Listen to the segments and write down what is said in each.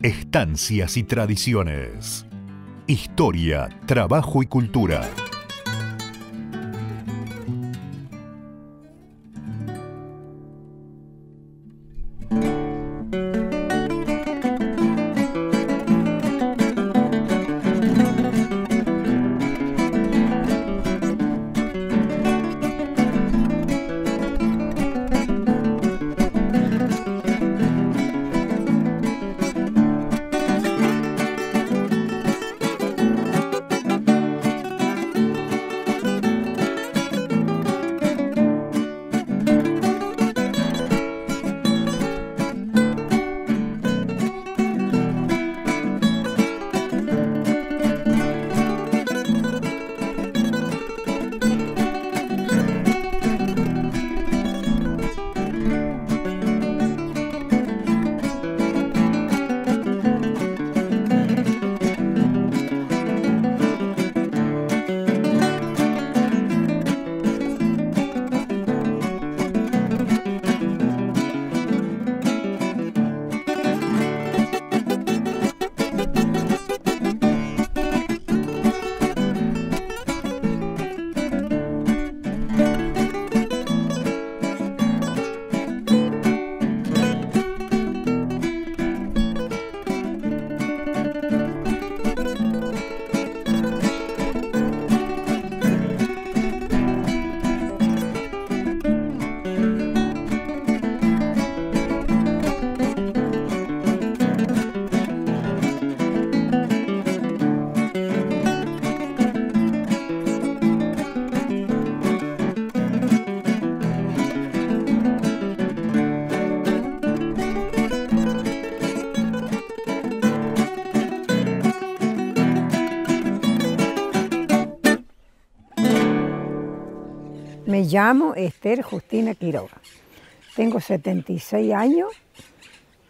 Estancias y tradiciones. Historia, trabajo y cultura. Me llamo Esther Justina Quiroga. Tengo 76 años.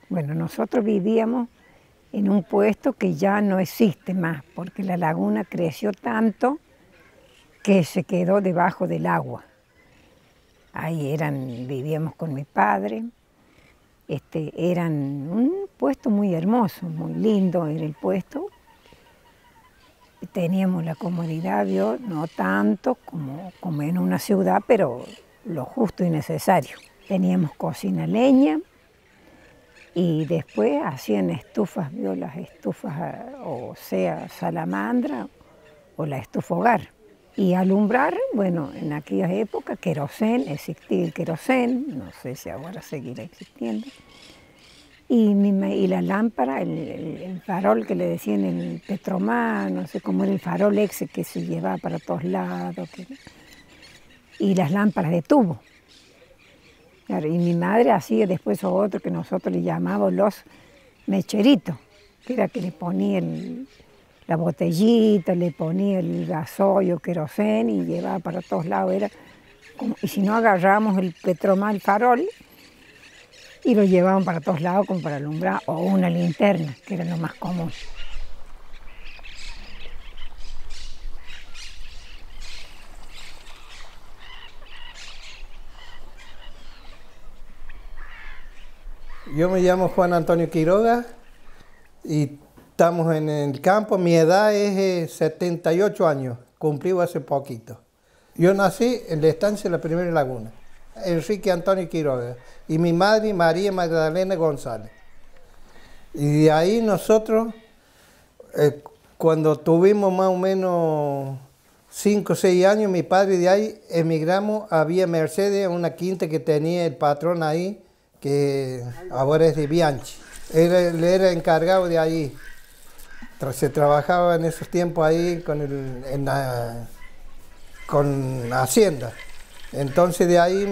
Bueno, nosotros vivíamos en un puesto que ya no existe más, porque la laguna creció tanto que se quedó debajo del agua. Ahí vivíamos con mi padre. Eran un puesto muy hermoso, muy lindo era el puesto. Teníamos la comodidad, no tanto como en una ciudad, pero lo justo y necesario. Teníamos cocina a leña y después hacían estufas, las estufas, o sea, salamandra o la estufa hogar. Y alumbrar, bueno, en aquellas épocas, querosén, existía el querosén, no sé si ahora seguirá existiendo. Y la lámpara, el farol que le decían el Petromar, no sé cómo era el farol ese que se llevaba para todos lados. Y las lámparas de tubo. Claro, y mi madre hacía después otro que nosotros le llamábamos los mecheritos, que era que le ponía la botellita, le ponía el gasoil, querosén y llevaba para todos lados. Y si no agarrábamos el Petromar, el farol, y lo llevaban para todos lados como para alumbrar, o una linterna, que era lo más común. Yo me llamo Juan Antonio Quiroga y estamos en el campo. Mi edad es 78 años, cumplí hace poquito. Yo nací en la estancia de la Primera Laguna, Enrique Antonio Quiroga, y mi madre María Magdalena González. Y de ahí nosotros, cuando tuvimos más o menos 5 o 6 años, mi padre de ahí emigramos a Villa Mercedes, una quinta que tenía el patrón ahí, que ahora es de Bianchi. Él era encargado de ahí. Se trabajaba en esos tiempos ahí con Hacienda. Entonces de ahí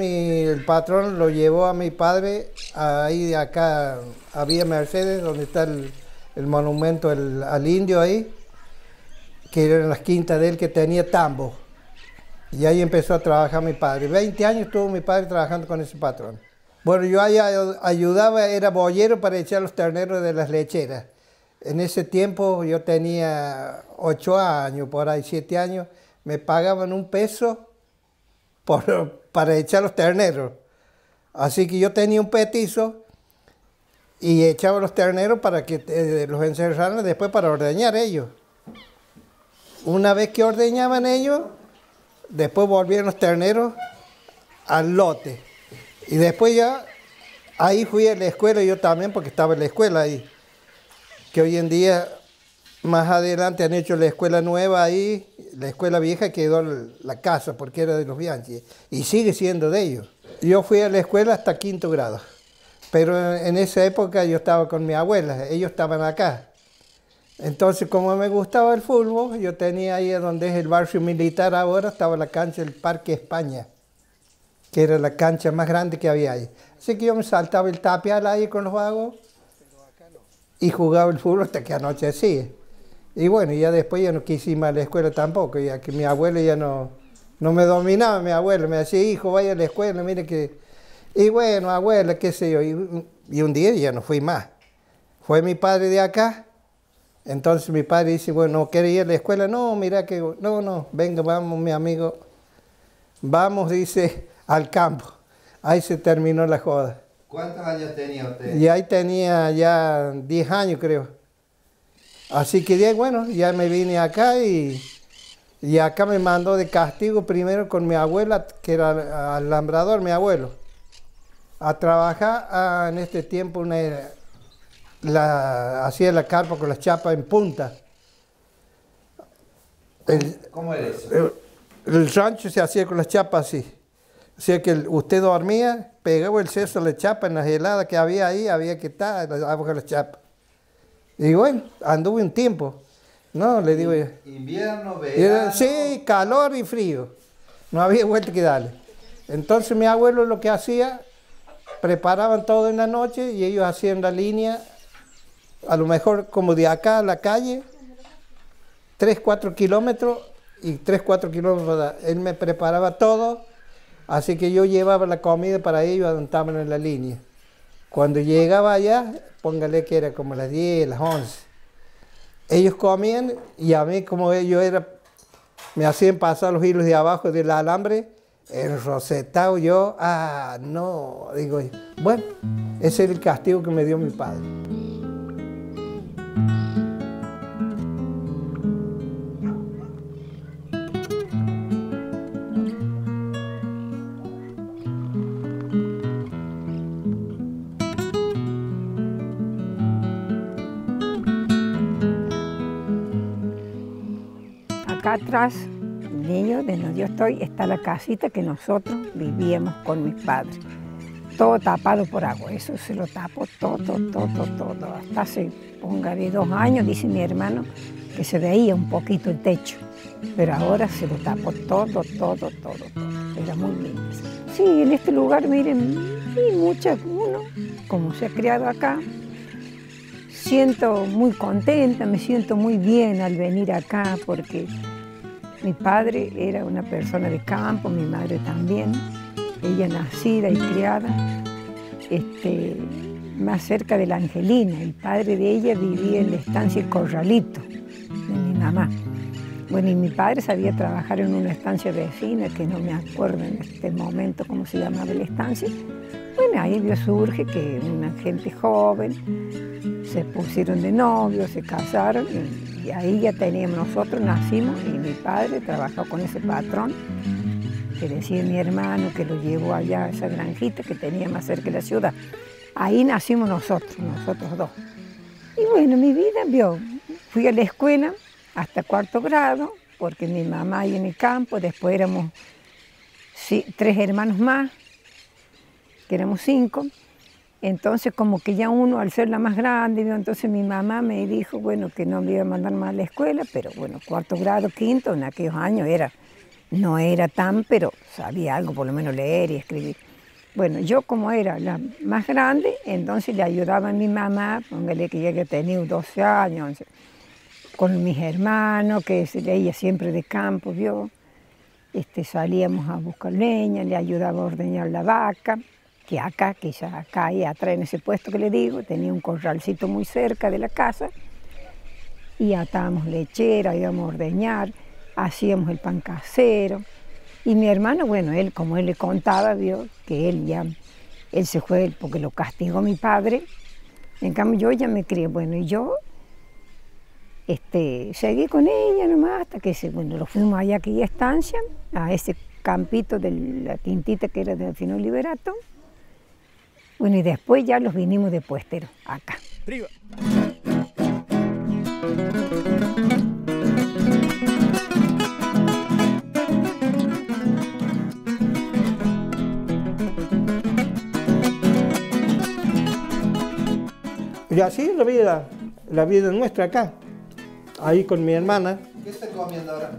el patrón lo llevó a mi padre ahí de acá a Villa Mercedes, donde está el monumento al indio ahí, que eran las quintas de él que tenía tambo. Y ahí empezó a trabajar mi padre. 20 años estuvo mi padre trabajando con ese patrón. Bueno, yo ahí ayudaba, era boyero para echar los terneros de las lecheras. En ese tiempo yo tenía 8 años, por ahí 7 años, me pagaban $1 para echar los terneros. Así que yo tenía un petizo y echaba los terneros para que los encerraran después para ordeñar ellos. Una vez que ordeñaban ellos, después volvían los terneros al lote. Y después ya, ahí fui a la escuela yo también, porque estaba en la escuela ahí. Que hoy en día, más adelante han hecho la escuela nueva ahí, la escuela vieja quedó la casa, porque era de los Bianchi, y sigue siendo de ellos. Yo fui a la escuela hasta 5º grado, pero en esa época yo estaba con mi abuela, ellos estaban acá. Entonces, como me gustaba el fútbol, yo tenía ahí donde es el barrio militar ahora, estaba la cancha del Parque España, que era la cancha más grande que había ahí. Así que yo me saltaba el tapial ahí con los vagos y jugaba el fútbol hasta que anochecía. Y bueno, ya después ya no quise ir más a la escuela tampoco, ya que mi abuelo ya no me dominaba, mi abuelo me decía, hijo, vaya a la escuela, mire que... Y bueno, abuela, qué sé yo, y un día ya no fui más. Fue mi padre de acá. Entonces mi padre dice, bueno, ¿no quiere ir a la escuela? No, mira que, no, venga, vamos, mi amigo. Vamos, dice, al campo. Ahí se terminó la joda. ¿Cuántos años tenía usted? Y ahí tenía ya 10 años, creo. Así que, bueno, ya me vine acá y acá me mandó de castigo primero con mi abuela, que era alambrador, mi abuelo, a trabajar en este tiempo hacía la carpa con las chapas en punta. ¿Cómo era eso? El rancho se hacía con las chapas así. O sea que usted dormía, pegaba el seso a la chapa en las heladas que había ahí, había que estar abajo de las chapas. Y bueno, anduve un tiempo. No, le digo yo. ¿Invierno, verano? Sí, calor y frío. No había vuelta que darle. Entonces mi abuelo lo que hacía, preparaban todo en la noche y ellos hacían la línea, a lo mejor como de acá a la calle, 3-4 kilómetros y 3-4 kilómetros. Él me preparaba todo, así que yo llevaba la comida para ellos, estaban en la línea. Cuando llegaba allá, póngale que era como las 10, las 11. Ellos comían y a mí, como yo era, me hacían pasar los hilos de abajo del alambre, enrosetado yo, no, digo, bueno, ese es el castigo que me dio mi padre. Acá atrás, niño, de donde yo estoy, está la casita que nosotros vivíamos con mis padres. Todo tapado por agua, eso se lo tapó todo. Hasta hace, póngale 2 años, dice mi hermano, que se veía un poquito el techo. Pero ahora se lo tapó todo. Era muy lindo. Sí, en este lugar, miren, uno, como se ha criado acá, siento muy contenta, me siento muy bien al venir acá porque mi padre era una persona de campo, mi madre también, ella nacida y criada más cerca de la Angelina. El padre de ella vivía en la estancia El Corralito, de mi mamá. Bueno, y mi padre sabía trabajar en una estancia vecina, que no me acuerdo en este momento cómo se llamaba la estancia. Bueno, ahí surge que una gente joven se pusieron de novios, se casaron y ahí ya nosotros nacimos y mi padre trabajó con ese patrón que decía mi hermano que lo llevó allá a esa granjita que tenía más cerca de la ciudad. Ahí nacimos nosotros 2. Y bueno, mi vida, fui a la escuela hasta 4º grado, porque mi mamá ahí en el campo, después éramos 3 hermanos más, que éramos 5, entonces como que ya uno al ser la más grande, entonces mi mamá me dijo, bueno, que no me iba a mandar más a la escuela, pero bueno, 4º grado, 5º, en aquellos años no era tan, pero sabía algo, por lo menos leer y escribir. Bueno, yo como era la más grande, entonces le ayudaba a mi mamá, póngale que ya que tenía 12 años, 11, con mis hermanos, que ella siempre de campo, salíamos a buscar leña, le ayudaba a ordeñar la vaca, que ya acá ahí atrás en ese puesto que le digo, tenía un corralcito muy cerca de la casa, y atábamos lechera, íbamos a ordeñar, hacíamos el pan casero, y mi hermano, bueno, él, como él le contaba, que él se fue, porque lo castigó mi padre, En cambio yo ya me crié, bueno, y yo seguí con ella nomás hasta que bueno, lo fuimos allá a aquella estancia, a ese campito de la Tintita que era de Delfino Liberato. Bueno, y después ya los vinimos de Puestero, acá. ¡Arriba! Y así la vida nuestra acá, ahí con mi hermana. ¿Qué está comiendo ahora?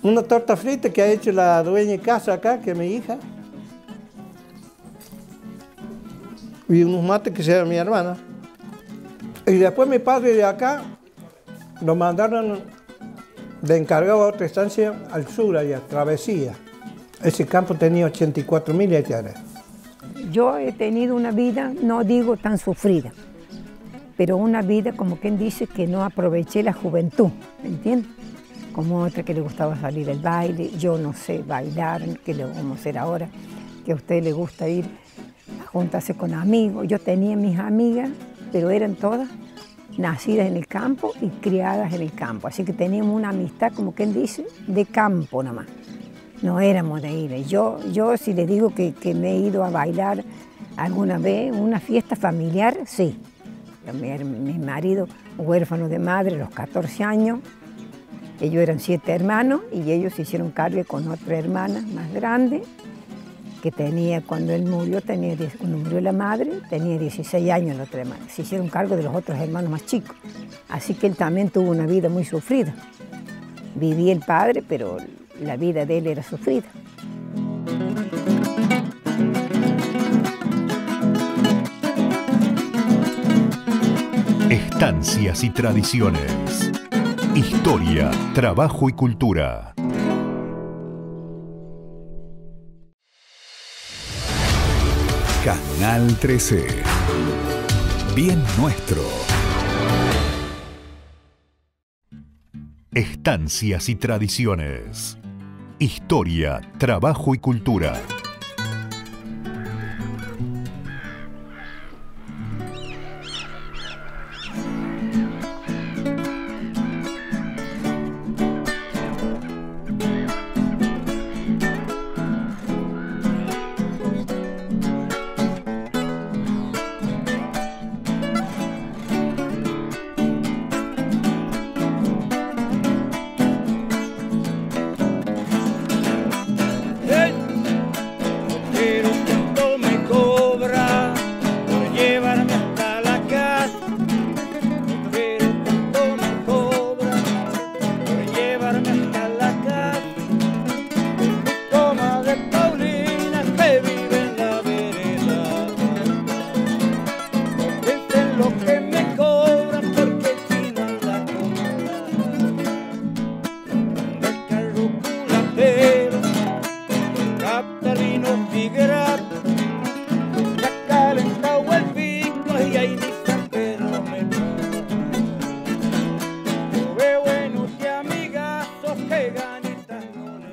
Una torta frita que ha hecho la dueña de casa acá, que es mi hija. Y unos mates que sea mi hermana. Y después mi padre de acá lo mandaron de encargado a otra estancia al sur, allá, Travesía. Ese campo tenía 84.000 hectáreas. Yo he tenido una vida, no digo tan sufrida, pero una vida como quien dice que no aproveché la juventud, ¿me entiendes? Como otra que le gustaba salir al baile, yo no sé bailar, que lo vamos a hacer ahora, que a usted le gusta ir a juntarse con amigos. Yo tenía mis amigas, pero eran todas nacidas en el campo y criadas en el campo, así que teníamos una amistad, como quien dice, de campo nada más. No éramos de ir. Yo si le digo que me he ido a bailar alguna vez, una fiesta familiar, sí. Mi marido, huérfano de madre a los 14 años, ellos eran 7 hermanos y ellos se hicieron cargo con otra hermana más grande, que tenía, cuando él murió, cuando murió la madre, tenía 16 años la otra hermana. Se hicieron cargo de los otros hermanos más chicos. Así que él también tuvo una vida muy sufrida. Vivía el padre, pero la vida de él era sufrida. Estancias y tradiciones. Historia, trabajo y cultura. Canal 13. Bien nuestro. Estancias y tradiciones. Historia, trabajo y cultura.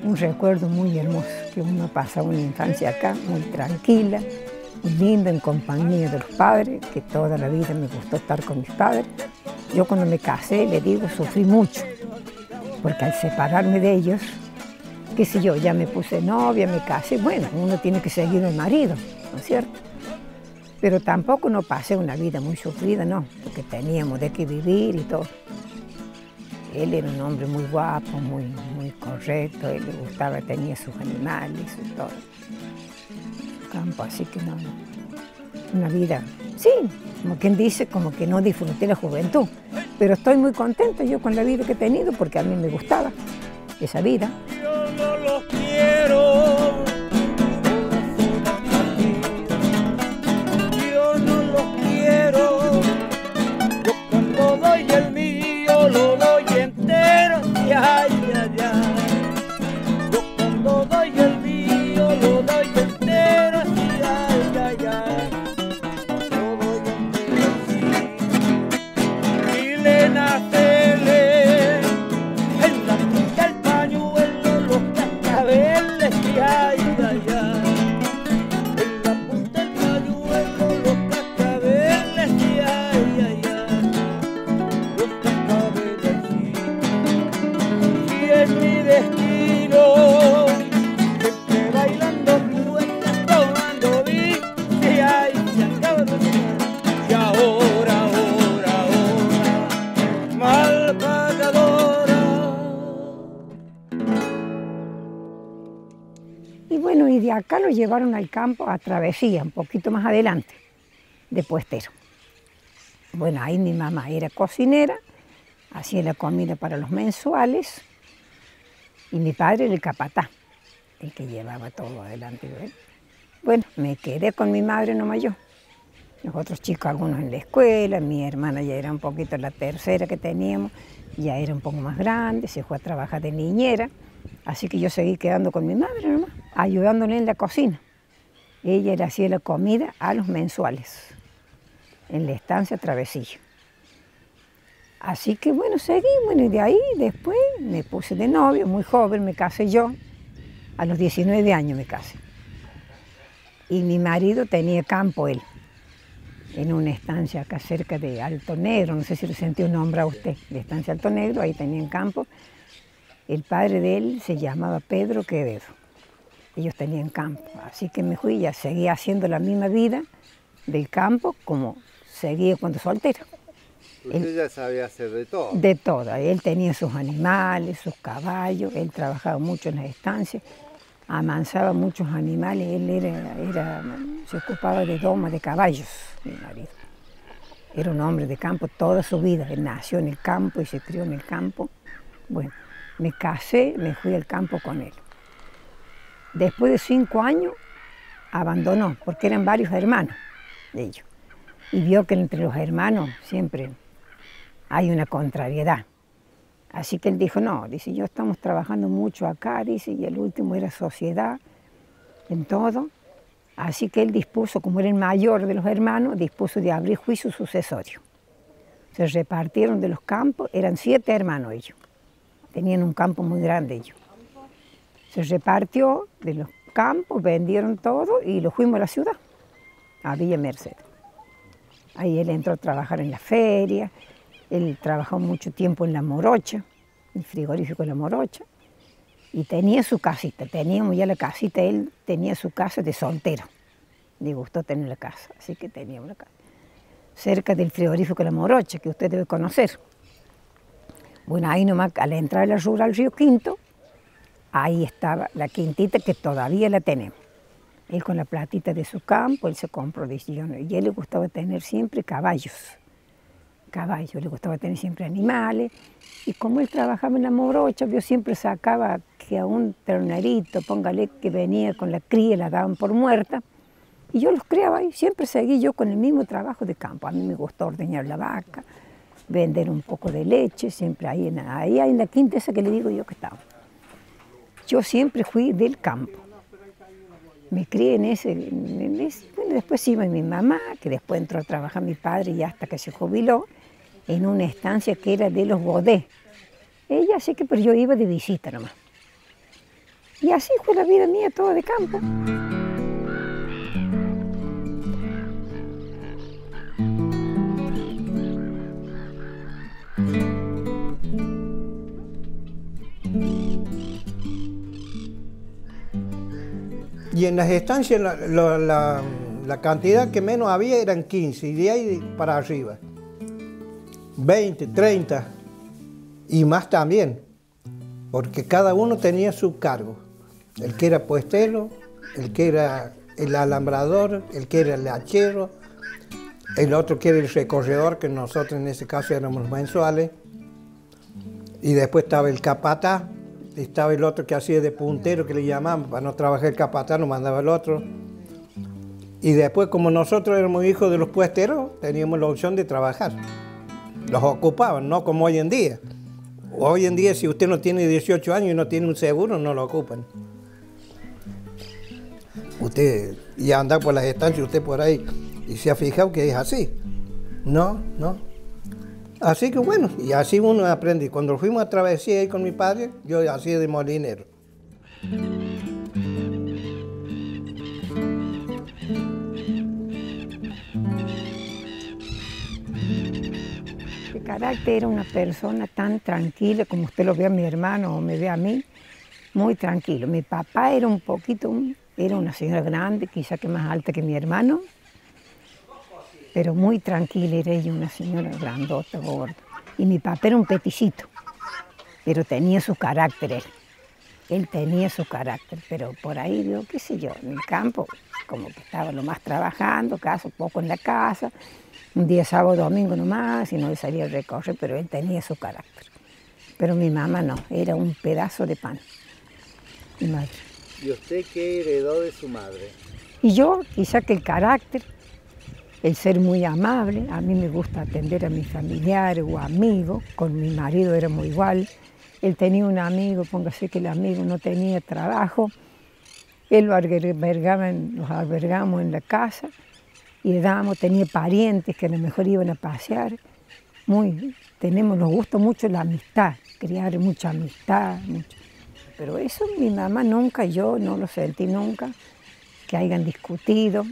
Un recuerdo muy hermoso, que uno pasa una infancia acá, muy tranquila, muy linda, en compañía de los padres, que toda la vida me gustó estar con mis padres. Yo cuando me casé, le digo, sufrí mucho, porque al separarme de ellos, qué sé yo, ya me puse novia, me casé, bueno, uno tiene que seguir al marido, ¿no es cierto? Pero tampoco no pasé una vida muy sufrida, no, porque teníamos de qué vivir y todo. Él era un hombre muy guapo, muy correcto, él le gustaba, tenía sus animales y todo. Campo, así que no, una vida, sí, como quien dice, como que no disfruté la juventud, pero estoy muy contenta yo con la vida que he tenido porque a mí me gustaba esa vida. Yo no los quiero. Yo no los quiero. Yo cuando doy el mío lo doy entero. Y ay, ay, ay. Yo cuando doy el mío lo doy entero. Y ay, ay, ay. Lo doy entero, sí. Y le nace en la punta el pañuelo. acá lo llevaron al campo a Travesía, un poquito más adelante, de puestero. Bueno, ahí mi mamá era cocinera, hacía la comida para los mensuales, y mi padre era el capataz, el que llevaba todo adelante. Bueno, me quedé con mi madre nomás yo. Los otros chicos, algunos en la escuela, mi hermana ya era un poquito la tercera que teníamos, ya era un poco más grande, se fue a trabajar de niñera, así que yo seguí quedando con mi madre nomás, ayudándole en la cocina. Ella le hacía la comida a los mensuales, en la estancia Travesilla. Así que bueno, seguí, bueno, y de ahí después me puse de novio, muy joven, me casé yo, a los 19 años me casé. Y mi marido tenía campo él, en una estancia acá cerca de Alto Negro, no sé si le sentí un nombre a usted, de estancia Alto Negro, ahí tenían campo. El padre de él se llamaba Pedro Quevedo, ellos tenían campo, así que me fui, ya seguía haciendo la misma vida del campo como seguía cuando soltera. Usted ya sabía hacer de todo. De todo, él tenía sus animales, sus caballos, él trabajaba mucho en las estancias, amansaba muchos animales, él se ocupaba de doma de caballos, mi marido. Era un hombre de campo toda su vida, él nació en el campo y se crió en el campo. Bueno, me casé, me fui al campo con él. Después de 5 años abandonó, porque eran varios hermanos de ellos. Y vio que entre los hermanos siempre hay una contrariedad. Así que él dijo, no, dice, yo estamos trabajando mucho acá, dice, y el último era sociedad en todo. Así que él dispuso, como era el mayor de los hermanos, dispuso de abrir juicio sucesorio. Se repartieron de los campos, eran 7 hermanos ellos. Tenían un campo muy grande ellos. Se repartió de los campos, vendieron todo y lo fuimos a la ciudad, a Villa Merced. Ahí él entró a trabajar en la feria, él trabajó mucho tiempo en La Morocha, el frigorífico de La Morocha, y tenía su casita, teníamos ya la casita, él tenía su casa de soltero, le gustó tener la casa, así que teníamos la casa, cerca del frigorífico de La Morocha, que usted debe conocer. Bueno, ahí nomás, al entrar a la rural Río Quinto, ahí estaba la quintita que todavía la tenemos. Él con la platita de su campo, él se compró, y a él le gustaba tener siempre caballos, le gustaba tener siempre animales, y como él trabajaba en La Morocha, yo siempre sacaba que a un ternerito, póngale que venía con la cría, la daban por muerta, y yo los criaba y siempre seguí yo con el mismo trabajo de campo. A mí me gustó ordeñar la vaca, vender un poco de leche, siempre ahí en la quinta esa que le digo yo que estaba. Yo siempre fui del campo. Me crié en ese, bueno, después iba mi mamá, que después entró a trabajar mi padre y hasta que se jubiló, en una estancia que era de los Godés. Ella sí que, pero yo iba de visita nomás. Y así fue la vida mía, toda de campo. Y en las estancias la cantidad que menos había eran 15, y de ahí para arriba. 20, 30 y más también, porque cada uno tenía su cargo. El que era puestero, el que era el alambrador, el que era el hachero, el otro que era el recorredor, que nosotros en ese caso éramos mensuales, y después estaba el capataz. Estaba el otro que hacía de puntero, que le llamaban, para no trabajar el capataz, nos mandaba el otro. Y después, como nosotros éramos hijos de los puesteros, teníamos la opción de trabajar. Los ocupaban, no como hoy en día. Hoy en día, si usted no tiene 18 años y no tiene un seguro, no lo ocupan. Usted ya anda por las estancias, usted por ahí, y se ha fijado que es así. No. Así que bueno, y así uno aprende. Cuando fuimos a Travesía ahí con mi padre, yo hacía de molinero. De carácter era una persona tan tranquila como usted lo ve a mi hermano o me ve a mí, muy tranquilo. Mi papá era un poquito, era una señora grande, quizá que más alta que mi hermano, pero muy tranquila era ella, una señora grandota, gorda. Y mi papá era un peticito, pero tenía su carácter él. él tenía su carácter, pero por ahí, digo, qué sé yo, en el campo, como que estaba lo más trabajando, caso poco en la casa, un día sábado, domingo nomás, y no le salía a recorrer, pero él tenía su carácter. Pero mi mamá no, era un pedazo de pan, mi madre. ¿Y usted qué heredó de su madre? Y yo, quizá que el carácter, el ser muy amable, a mí me gusta atender a mis familiares o amigos, con mi marido éramos igual. Él tenía un amigo, póngase que el amigo no tenía trabajo, él los albergamos en la casa y le dábamos, tenía parientes que a lo mejor iban a pasear. Nos gusta mucho la amistad, crear mucha amistad, mucho. Pero eso mi mamá nunca, yo no lo sentí nunca, que hayan discutido,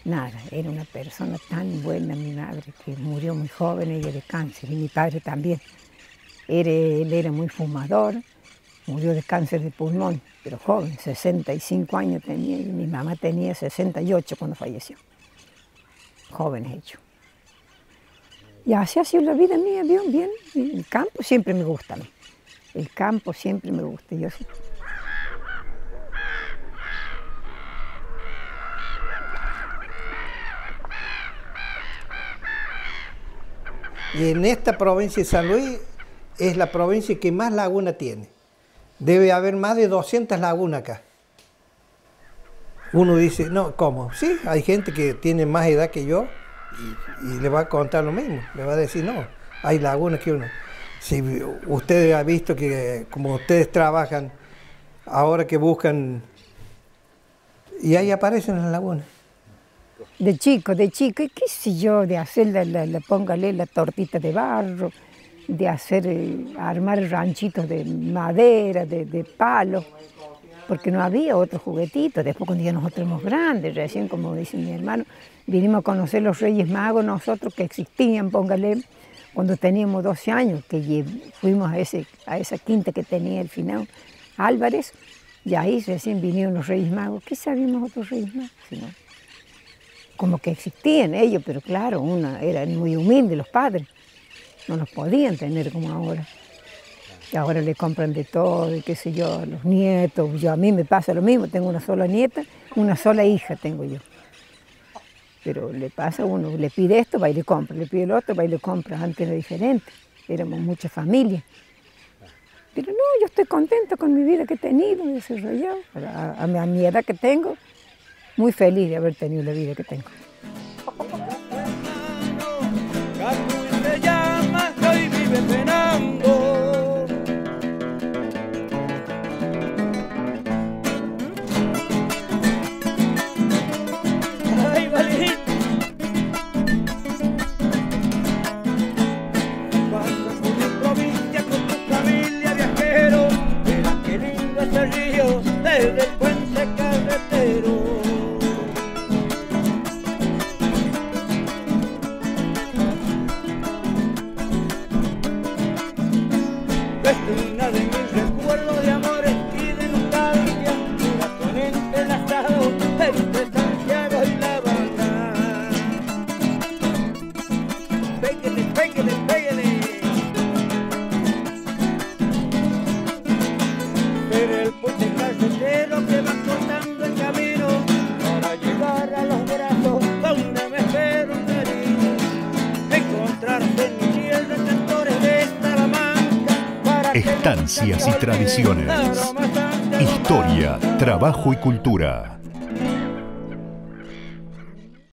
nada. Era una persona tan buena mi madre, que murió muy joven, ella de cáncer, y mi padre también. Él era muy fumador, murió de cáncer de pulmón, pero joven, 65 años tenía, y mi mamá tenía 68 cuando falleció. Jóvenes ellos. Y así ha sido la vida mía, bien. El campo siempre me gusta a mí. El campo siempre me gusta. Yo sí. Y en esta provincia de San Luis es la provincia que más laguna tiene. Debe haber más de 200 lagunas acá. Uno dice, no, ¿cómo? Sí, hay gente que tiene más edad que yo y le va a contar lo mismo. Le va a decir, no, hay lagunas que uno... Si usted ha visto que como ustedes trabajan, ahora que buscan, y ahí aparecen las lagunas. De chico, qué sé yo, de hacer póngale la tortita de barro, de hacer, armar ranchitos de madera, de palo, porque no había otro juguetito. Después cuando ya nosotros éramos grandes, recién como dice mi hermano, vinimos a conocer los Reyes Magos nosotros que existían, póngale, cuando teníamos 12 años, que fuimos a esa quinta que tenía el finado Álvarez, y ahí recién vinieron los Reyes Magos. ¿Qué sabíamos otros Reyes Magos? Sino, como que existían ellos, pero claro, eran muy humildes los padres, no los podían tener como ahora. Y ahora le compran de todo, y qué sé yo, a los nietos. A mí me pasa lo mismo, tengo una sola nieta, una sola hija tengo yo. Pero le pasa a uno, le pide esto, va y le compra, le pide el otro, va y le compra. Antes era diferente, éramos mucha familia. Pero no, yo estoy contenta con mi vida que he tenido, desarrollado. A mi edad que tengo, muy feliz de haber tenido la vida que tengo. Cacuy se llama, que hoy vive penando. Ay, Valito. Pasas por mi provincia con tu familia viajero. Mira qué lindo ese río desde el puente carretero. Una de mis recuerdos de amores y de nostalgia, un corazón entrelazado entre Santiago y La Habana. Pégale, pégale, pégale. Pero el puente carretero que va cortando el camino para llegar a los brazos donde me espera un cariño. Encontrarse en mi tierra cantores de Salamanca. Estancias y tradiciones. Historia, trabajo y cultura.